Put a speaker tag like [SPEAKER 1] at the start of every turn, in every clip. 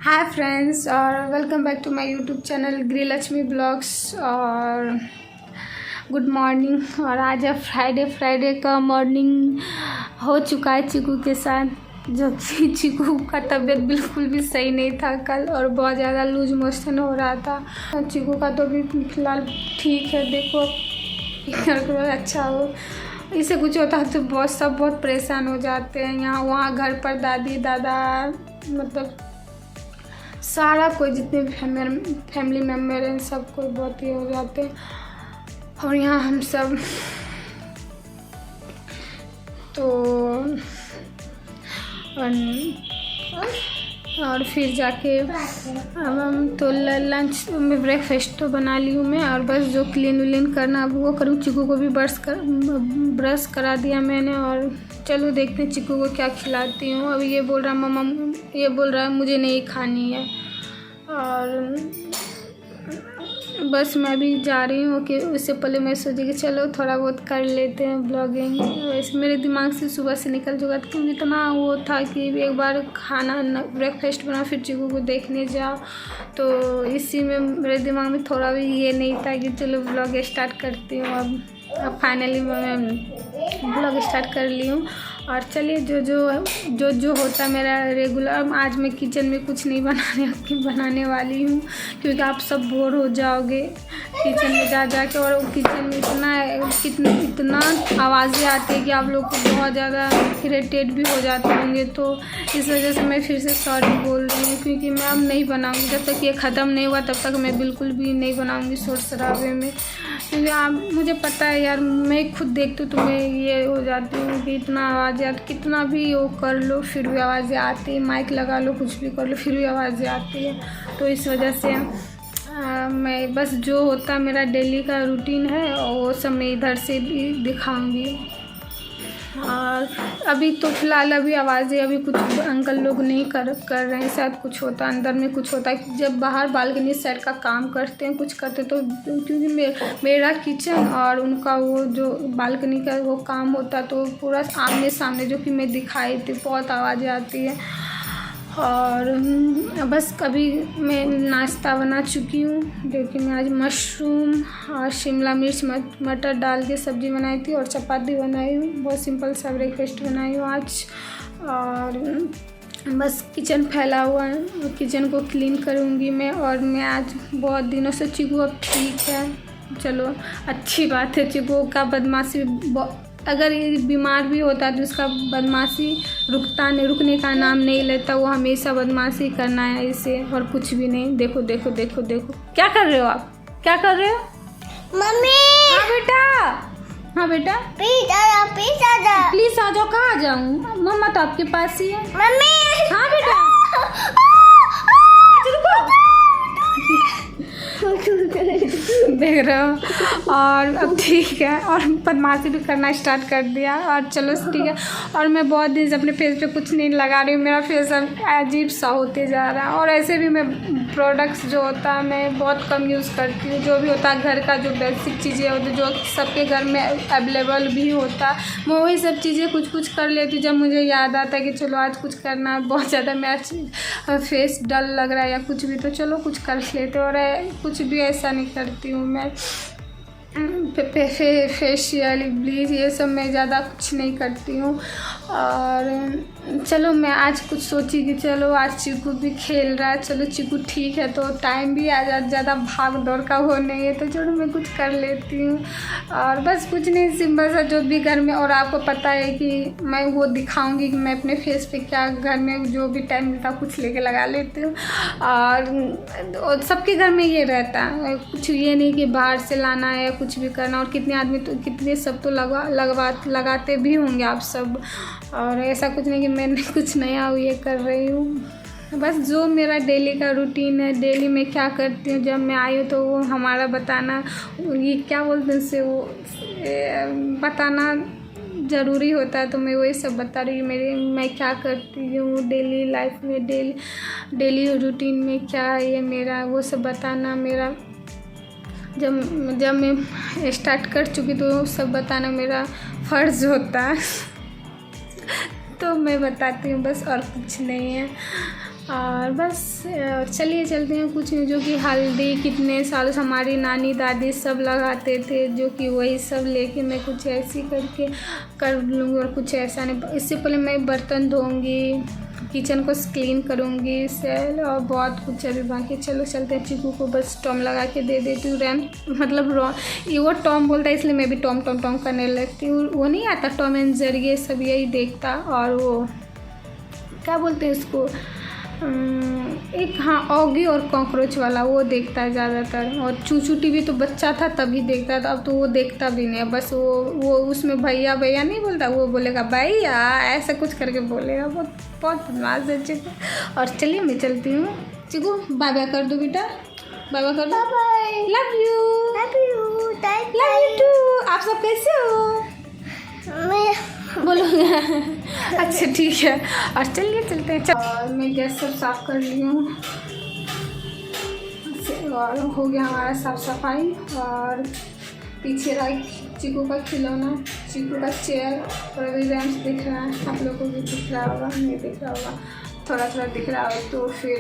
[SPEAKER 1] हाय friends और welcome back to my YouTube channel Grihalakshmi blogs. और good morning. और आज है फ्राइडे का मॉर्निंग हो चुका है चिकू के साथ, जो कि चिकू का तबीयत बिल्कुल भी सही नहीं था कल और बहुत ज़्यादा लूज मोशन हो रहा था। चिकू का तो भी फ़िलहाल ठीक है, देखो अच्छा हो। इससे कुछ होता है तो बहुत परेशान हो जाते हैं। यहाँ वहाँ घर पर दादी दादा मतलब सारा कोई जितने भी फैमिली मेम्बर हैं सब कोई बहुत ही हो जाते हैं। और यहाँ हम सब तो और फिर जाके अब हम तो लंच में ब्रेकफास्ट तो बना ली हूँ मैं, और बस जो क्लीन करना अब वो करूँ। चिकू को भी ब्रश करा दिया मैंने, और चलो देखते हैं चिकू को क्या खिलाती हूँ। अब ये बोल रहा है मुझे नहीं खानी है, और बस मैं भी जा रही हूँ कि उससे पहले मैं सोची कि चलो थोड़ा बहुत कर लेते हैं ब्लॉगिंग। वैसे मेरे दिमाग से सुबह से निकल चुका था, क्योंकि इतना वो था कि एक बार खाना ब्रेकफास्ट बना फिर चिकू को देखने जाओ, तो इसी में मेरे दिमाग में थोड़ा भी ये नहीं था कि चलो ब्लॉग स्टार्ट करती हूँ। अब फाइनली मैं ब्लॉग स्टार्ट कर ली हूँ। और चलिए जो होता है मेरा रेगुलर। आज मैं किचन में कुछ नहीं बनाने वाली हूँ, क्योंकि आप सब बोर हो जाओगे किचन में जा के। और किचन में इतना आवाज़ें आती है कि आप लोग को बहुत ज़्यादा इरिटेट भी हो जाते होंगे, तो इस वजह से मैं फिर से सॉरी बोल रही हूँ। क्योंकि मैं अब नहीं बनाऊँगी, जब तक ये ख़त्म नहीं हुआ तब तक मैं बिल्कुल भी नहीं बनाऊँगी शोर शराबे में। क्योंकि आप मुझे पता है यार, मैं खुद देखती हूँ तो मैं ये हो जाती हूँ कि इतना आवाज़ आती, कितना भी वो कर लो फिर भी आवाज़ें आती है, माइक लगा लो कुछ भी कर लो फिर भी आवाज़ें आती है। तो इस वजह से मैं बस जो होता है मेरा डेली का रूटीन है वो सब मैं इधर से भी दिखाऊंगी। और अभी तो फ़िलहाल अभी आवाज़ें अभी कुछ अंकल लोग नहीं कर रहे हैं, शायद कुछ होता है अंदर में कुछ होता है। जब बाहर बालकनी साइड का काम करते हैं कुछ करते तो, क्योंकि मेरा किचन और उनका वो जो बालकनी का वो काम होता तो पूरा आमने सामने, जो कि मैं दिखाई थी, बहुत आवाज़ें आती है। और बस कभी मैं नाश्ता बना चुकी हूँ, जो कि मैं आज मशरूम और शिमला मिर्च मटर डाल के सब्ज़ी बनाई थी और चपाती बनाई हूँ। बहुत सिंपल सा ब्रेकफास्ट बनाई हूँ आज। और बस किचन फैला हुआ है, किचन को क्लीन करूँगी मैं। और मैं आज बहुत दिनों से चिकू अब ठीक है, चलो अच्छी बात है। चिकू का बदमाशी अगर ये बीमार भी होता है तो उसका बदमाशी रुकने का नाम नहीं लेता, वो हमेशा बदमाशी करना है इसे, और कुछ भी नहीं। देखो क्या कर रहे हो आप, क्या कर रहे हो
[SPEAKER 2] मम्मी?
[SPEAKER 1] हाँ बेटा
[SPEAKER 2] प्लीज आ जा।
[SPEAKER 1] प्लीज आ जाओ। कहाँ आ जाऊँ, मम्मा तो आपके पास ही है।
[SPEAKER 2] मम्मी
[SPEAKER 1] हाँ बेटा देख रहे हो। और अब ठीक है, और बदमाशी भी करना स्टार्ट कर दिया। और चलो ठीक है। और मैं बहुत दिन से अपने फेस पे कुछ नहीं लगा रही हूँ, मेरा फेस अब अजीब सा होते जा रहा है। और ऐसे भी मैं प्रोडक्ट्स जो होता है मैं बहुत कम यूज़ करती हूँ। जो भी होता है घर का जो बेसिक चीज़ें होती है जो सबके घर में अवेलेबल भी होता है, मैं वही सब चीज़ें कुछ कर लेती हूँ। जब मुझे याद आता है कि चलो आज कुछ करना है, बहुत ज़्यादा मेरा फेस डल लग रहा है या कुछ भी, तो चलो कुछ कर लेते। और कुछ भी ऐसा नहीं करती हूँ मैं। फेशियल ब्लीच ये सब मैं ज़्यादा कुछ नहीं करती हूँ। और चलो मैं आज कुछ सोची कि चलो आज चिकू भी खेल रहा है, चलो चिकू ठीक है तो टाइम भी आ ज़्यादा भाग दौड़ का वो नहीं है, तो चलो मैं कुछ कर लेती हूँ। और बस कुछ नहीं, सिंपल सा जो भी घर में। और आपको पता है कि मैं वो दिखाऊंगी कि मैं अपने फेस पे क्या घर में जो भी टाइम मिलता कुछ लेके लगा लेती हूँ। और सबके घर में ये रहता है, कुछ ये नहीं कि बाहर से लाना है या कुछ भी करना। और कितने आदमी तो कितने सब तो लगाते भी होंगे आप सब। और ऐसा कुछ नहीं कि मैं कुछ नया ये कर रही हूँ। बस जो मेरा डेली का रूटीन है, डेली में क्या करती हूँ, जब मैं आई हूँ तो वो हमारा बताना, ये क्या बोलते हैं उसे, वो बताना ज़रूरी होता है। तो मैं वही सब बता रही हूँ मैं क्या करती हूँ डेली लाइफ में, डेली रूटीन में क्या है ये मेरा, वो सब बताना मेरा। जब मैं स्टार्ट कर चुकी तो सब बताना मेरा फ़र्ज़ होता है। तो मैं बताती हूँ बस, और कुछ नहीं है। और बस चलिए चलते हैं कुछ जो कि हल्दी कितने सालों से हमारी नानी दादी सब लगाते थे, जो कि वही सब लेके मैं कुछ ऐसी करके कर लूँगी। और कुछ ऐसा नहीं, इससे पहले मैं बर्तन धोऊंगी, किचन को क्लीन करूँगी सेल, और बहुत कुछ अभी बाकी। चलो चलते हैं। चीकू को बस टॉम लगा के दे देती हूँ, रैम मतलब ये वो टॉम बोलता है इसलिए मैं भी टॉम टॉम टॉम करने लगती हूँ। वो नहीं आता टॉम एंड जेरी, ये सब यही देखता। और वो क्या बोलते हैं इसको, एक हाँ ऑगी और कॉकरोच वाला, वो देखता है ज़्यादातर। और चूचू टीवी तो बच्चा था तभी देखता था, अब तो वो देखता भी नहीं है। बस वो उसमें भैया भैया नहीं बोलता, वो बोलेगा भैया, ऐसा कुछ करके बोलेगा। बहुत बदमाश है चिकू। और चलिए मैं चलती हूँ। चिकू बाय बाय कर दो बेटा, बाय बाय कर दो। Love you too. आप सब कैसे हो बोलो। अच्छा ठीक है। और चलिए चलते हैं। और मैं गैस सब साफ़ कर ली हूँ और हो गया हमारा साफ़ सफाई। और पीछे रहा चीकू का खिलौना, चीकू का चेयर, और अभी रैम्स दिख रहा है। आप लोगों को भी दिख रहा होगा, नहीं दिख रहा होगा, थोड़ा थोड़ा दिख रहा हो। तो फिर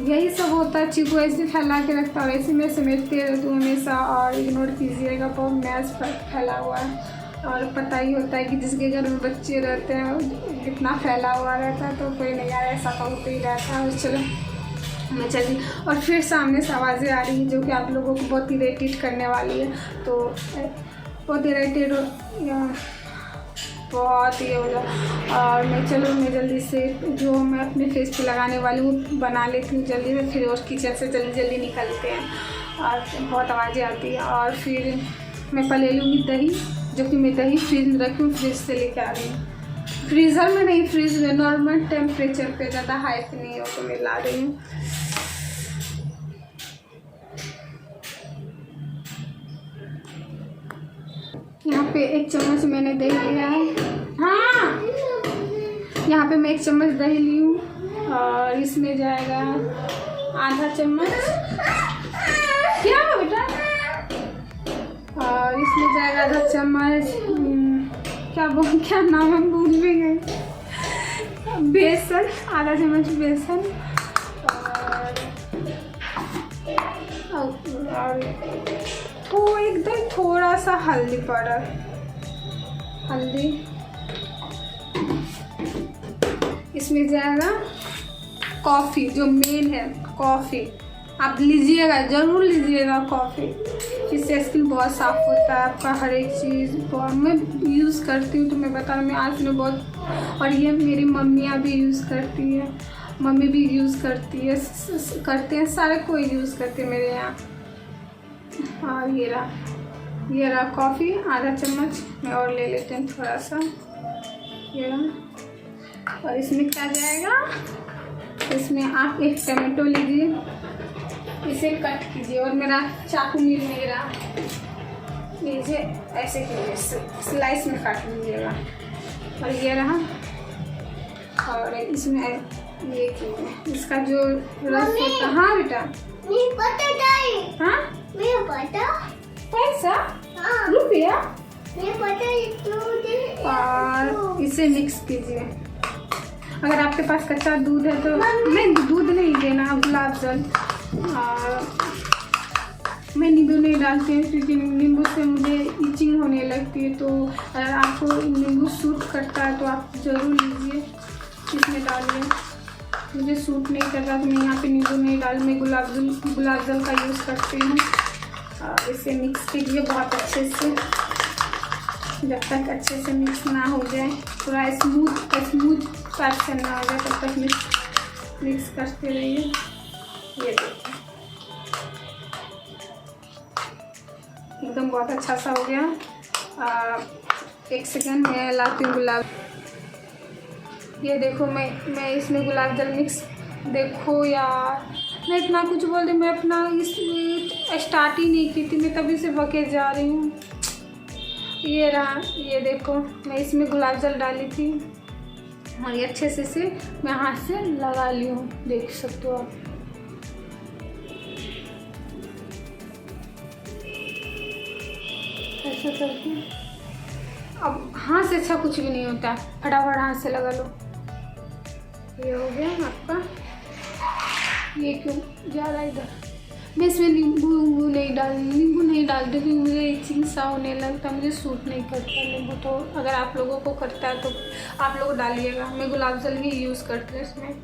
[SPEAKER 1] यही सब होता है। चीकू ऐसे फैला के रखता है, ऐसे मैं समेटते रहती हूँ हमेशा। और इग्नोर कीजिएगा, बहुत मैस फैला हुआ है। और पता ही होता है कि जिसके घर में बच्चे रहते हैं कितना फैला हुआ रहता है, तो कोई नहीं यार ऐसा तो होते ही रहता है। और चलो मैं चली। और फिर सामने से आवाज़ें आ रही हैं जो कि आप लोगों को बहुत इरिटेट करने वाली है। तो बहुत इरिटेट बहुत ये हो जाए। और मैं चलो मैं जल्दी से जो मैं अपने फेस पे लगाने वाली हूँ बना लेती हूँ जल्दी से, फिर और किचन से जल्दी जल्दी निकलते हैं। और बहुत आवाज़ें आती हैं। और फिर मैं पहले लूँगी दही, जो कि मैं दही फ्रिज में रखी हूँ, फ्रिज से लेके आ रही हूँ। फ्रीज़र में नहीं, फ्रिज में नॉर्मल टेम्परेचर पे, ज़्यादा हाई पे नहीं हो, तो मैं ला रही हूँ। यहाँ पे 1 चम्मच मैंने दही लिया है। हाँ, यहाँ पे मैं 1 चम्मच दही ली हूँ। और इसमें जाएगा आधा चम्मच, क्या हो बेटा, और इसमें जाएगा आधा चम्मच क्या नाम है भूल भी गए, बेसन, आधा चम्मच बेसन। और तो एकदम थोड़ा सा हल्दी पाउडर, हल्दी। इसमें जाएगा कॉफ़ी, जो मेन है कॉफ़ी। आप लीजिएगा, ज़रूर लीजिएगा कॉफ़ी, इससे स्किन बहुत साफ़ होता है आपका। हर एक चीज़ मैं यूज़ करती हूँ, तो मैं बता रहा हूँ मैं आज में बहुत। और ये मेरी मम्मियाँ भी यूज़ करती है, मम्मी भी यूज़ करती है, करते हैं, सारे कोई यूज़ करते हैं मेरे यहाँ। और ये रहा कॉफ़ी, आधा चम्मच। मैं और ले लेते हैं थोड़ा सा, ये रहा। और इसमें क्या जाएगा, इसमें आप 1 टमाटो लीजिए, इसे कट कीजिए। और मेरा चाकू मिल नहीं रहा, लीजिए ऐसे कीजिए, स्लाइस में काट लीजिएगा। और ये रहा। और इसमें ये कीजिए, इसका जो रस होता है। हाँ बेटा, हाँ पैसा, रुपया। और इसे मिक्स कीजिए। अगर आपके पास कच्चा दूध है तो नहीं, दूध नहीं देना, गुलाब जल। और मैं नींबू नहीं डालती हूँ क्योंकि नींबू से मुझे इचिंग होने लगती है। तो अगर आपको नींबू सूट करता है तो आप ज़रूर लीजिए, इसमें डालिए। मुझे सूट नहीं कर रहा तो मैं यहाँ पे नींबू नहीं डाल, मैं गुलाब जल का यूज़ करती हूँ। और इसे मिक्स कीजिए बहुत अच्छे से, जब तक अच्छे से मिक्स ना हो जाए, पूरा स्मूथ पैटर्न ना हो जाए तब तक मिक्स करते रहिए। ये देखिए एकदम बहुत अच्छा सा हो गया। 1 सेकेंड मैं लाती हूँ गुलाब। ये देखो मैं इसमें गुलाब जल मिक्स, देखो यार मैं इतना कुछ बोल दी, मैं अपना इसमें स्टार्ट ही नहीं की थी, मैं तभी से बके जा रही हूँ। ये रहा, ये देखो मैं इसमें गुलाब जल डाली थी। और ये अच्छे से इसे मैं हाथ से लगा ली हूँ, देख सकते हो आप। ऐसा करके अब हाथ से अच्छा कुछ भी नहीं होता है, फटाफट हाथ से लगा लो। ये हो गया आपका। ये क्यों जा रहा है इधर। मैं इसमें नींबू नहीं डालती क्योंकि मुझे इचिंग सा होने लगता, मुझे सूट नहीं करता नींबू। तो अगर आप लोगों को करता है तो आप लोग डालिएगा। मैं गुलाब जल ही यूज़ करती हूँ इसमें।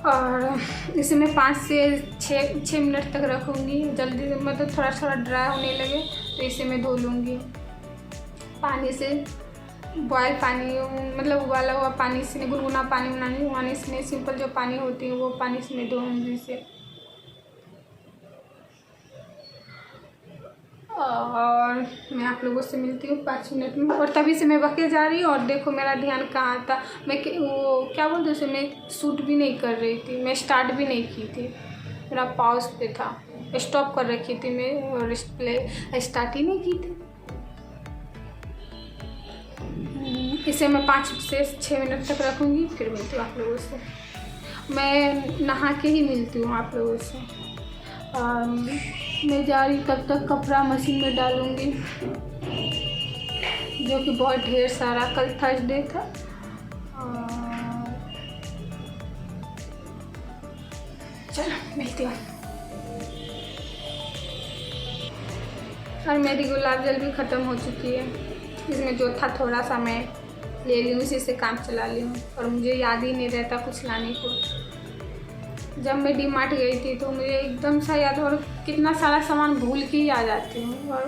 [SPEAKER 1] और इसे मैं 5 से 6 मिनट तक रखूँगी। जल्दी मतलब थोड़ा ड्राई होने लगे तो इसे मैं धो लूँगी पानी से। बॉयल पानी मतलब उबाला हुआ पानी से नहीं, गुनगुना पानी से नहीं, सिंपल जो पानी होती है वो पानी से मैं धोऊँगी इसे। और मैं आप लोगों से मिलती हूँ 5 मिनट में। और तभी से मैं बके जा रही हूँ और देखो मेरा ध्यान कहाँ था। मैं वो क्या बोलते उसे, मैं शूट भी नहीं कर रही थी, मैं स्टार्ट भी नहीं की थी, मेरा पॉज पे था, स्टॉप कर रखी थी मैं और स्टार्ट ही नहीं की थी। इसे मैं 5 से 6 मिनट तक रखूँगी, फिर मिलती हूँ आप लोगों से। मैं नहा के ही मिलती हूँ आप लोगों से। मैं जा रही तब तक कपड़ा मशीन में डालूँगी, जो कि बहुत ढेर सारा, कल थर्सडे था। चलो मिलती हूँ। और मेरी गुलाब जल भी ख़त्म हो चुकी है। इसमें जो था थोड़ा सा मैं ले ली हूँ, उसी से काम चला ली हूँ। और मुझे याद ही नहीं रहता कुछ लाने को। जब मैं डी-मार्ट गई थी तो मुझे एकदम सा याद, और कितना सारा सामान भूल के ही आ जाती हूँ। और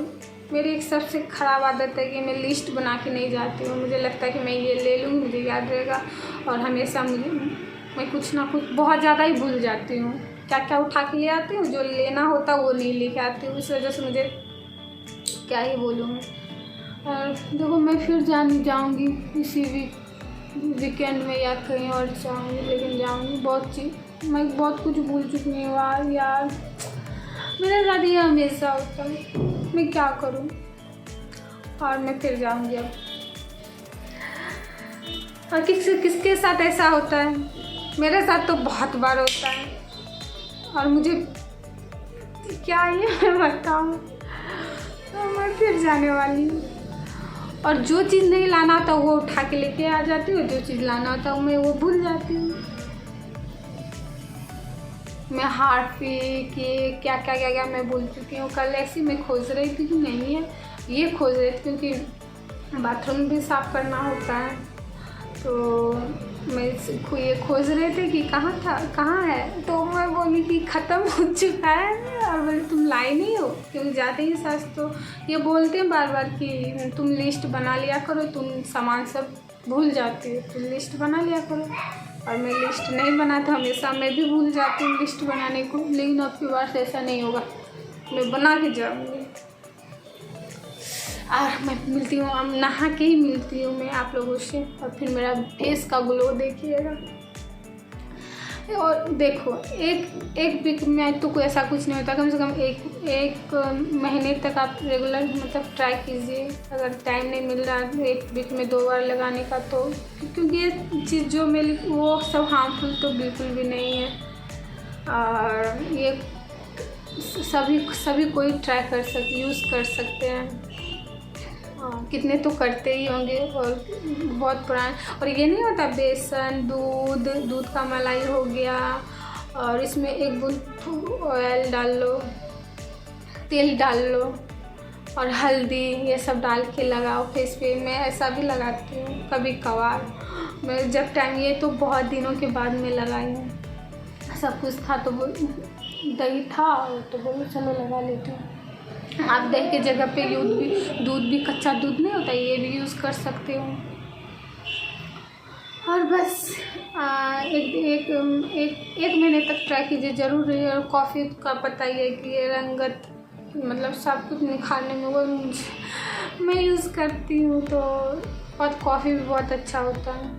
[SPEAKER 1] मेरी एक सबसे ख़राब आदत है कि मैं लिस्ट बना के नहीं जाती हूँ। मुझे लगता है कि मैं ये ले लूँगी, मुझे याद रहेगा, और हमेशा मैं कुछ ना कुछ बहुत ज़्यादा ही भूल जाती हूँ। क्या क्या उठा के ले आती हूँ, जो लेना होता वो नहीं लेके आती हूँ। इस वजह से मुझे क्या ही बोलूँ मैं। और देखो मैं फिर जाऊँगी इसी वीकेंड में या कहीं और जाऊँगी, लेकिन जाऊँगी। मैं बहुत कुछ भूल चुकी हूँ यार। मेरे साथ ये हमेशा होता है, मैं क्या करूँ। और मैं फिर जाऊँगी अब। और किसके साथ ऐसा होता है? मेरे साथ तो बहुत बार होता है। और मुझे क्या ये मैं बताऊँ, तो मैं फिर जाने वाली हूँ। और जो चीज़ नहीं लाना होता वो उठा के लेके आ जाती हूँ, जो चीज़ लाना होता मैं वो भूल जाती हूँ। मैं हार्पिक के क्या मैं भूल चुकी हूँ। कल ऐसी मैं खोज रही थी कि नहीं है, ये खोज रही थी क्योंकि बाथरूम भी साफ़ करना होता है। तो मैं ये खोज रहे थे कि कहाँ है। तो मैं बोली कि ख़त्म हो चुका है। और बोली तुम लाई नहीं हो, क्योंकि जाते ही सास तो ये बोलते हैं बार बार कि तुम लिस्ट बना लिया करो, तुम सामान सब भूल जाती हो, तुम लिस्ट बना लिया करो। और मैं लिस्ट नहीं बनाता, हमेशा मैं भी भूल जाती हूँ लिस्ट बनाने को। लेकिन अब की बार से ऐसा नहीं होगा, मैं बना के जाऊँगी। और मैं मिलती हूँ, अब नहा के ही मिलती हूँ मैं आप लोगों से। और फिर मेरा फेस का ग्लो देखिएगा। और देखो एक वीक में तो कोई ऐसा कुछ नहीं होता, कम से कम एक महीने तक आप रेगुलर मतलब ट्राई कीजिए। अगर टाइम नहीं मिल रहा है एक वीक में 2 बार लगाने का, तो क्योंकि ये चीज़ जो मिली वो सब हार्मफुल तो बिल्कुल भी नहीं है। और ये सभी कोई ट्राई यूज़ कर सकते हैं। कितने तो करते ही होंगे। और बहुत पुराना, और ये नहीं होता बेसन, दूध का मलाई हो गया, और इसमें 1 बूंद ऑयल डाल लो, तेल डाल लो, और हल्दी, ये सब डाल के लगाओ फेस पे। मैं ऐसा भी लगाती हूँ कभी कभार। मैं जब टाइम, ये तो बहुत दिनों के बाद में लगाई हूँ। सब कुछ था तो दही था तो बोलो चलो लगा लेती हूँ। आप दही के जगह पे दूध भी कच्चा दूध नहीं होता, ये भी यूज़ कर सकते हो। और बस एक महीने तक ट्राई कीजिए ज़रूर। और कॉफ़ी का पता ही है कि ये रंगत मतलब सब कुछ निखारने में वो मैं यूज़ करती हूँ। तो और कॉफ़ी भी बहुत अच्छा होता है।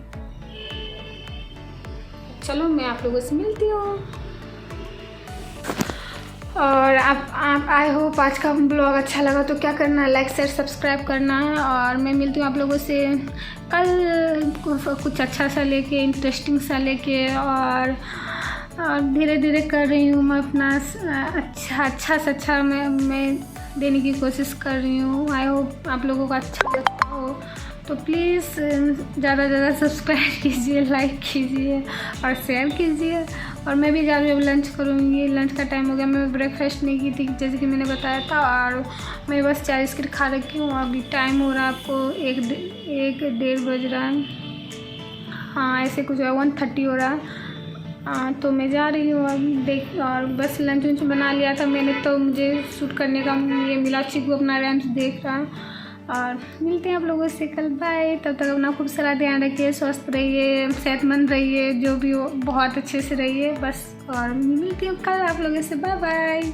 [SPEAKER 1] चलो मैं आप लोगों से मिलती हूँ। और आप आई होप आज का ब्लॉग अच्छा लगा तो क्या करना है, लाइक शेयर सब्सक्राइब करना है। और मैं मिलती हूँ आप लोगों से कल कुछ अच्छा सा लेके, इंटरेस्टिंग सा लेके। और धीरे धीरे कर रही हूँ मैं अपना अच्छा से अच्छा मैं देने की कोशिश कर रही हूँ। आई होप आप लोगों को अच्छा लगता हो। तो प्लीज़ ज़्यादा से ज़्यादा सब्सक्राइब कीजिए, लाइक कीजिए और शेयर कीजिए। और मैं भी जा रही हूँ, लंच करूँगी। लंच का टाइम हो गया, मैं ब्रेकफास्ट नहीं की थी जैसे कि मैंने बताया था, और मैं बस चाय बिस्किट खा रखी हूँ। अभी टाइम हो रहा है आपको 1-1:30 बज रहा है, हाँ ऐसे कुछ 1:30 हो रहा है। तो मैं जा रही हूँ अब और बस लंच वंच बना लिया था मैंने, तो मुझे शूट करने का ये मिला। चिकू अपना रैम्स देख रहा है और मिलते हैं आप लोगों से कल। बाय। तब तक अपना खूब सारा ध्यान रखिए, स्वस्थ रहिए, सेहतमंद रहिए, जो भी हो बहुत अच्छे से रहिए बस। और मिलती हूँ कल आप लोगों से। Bye bye.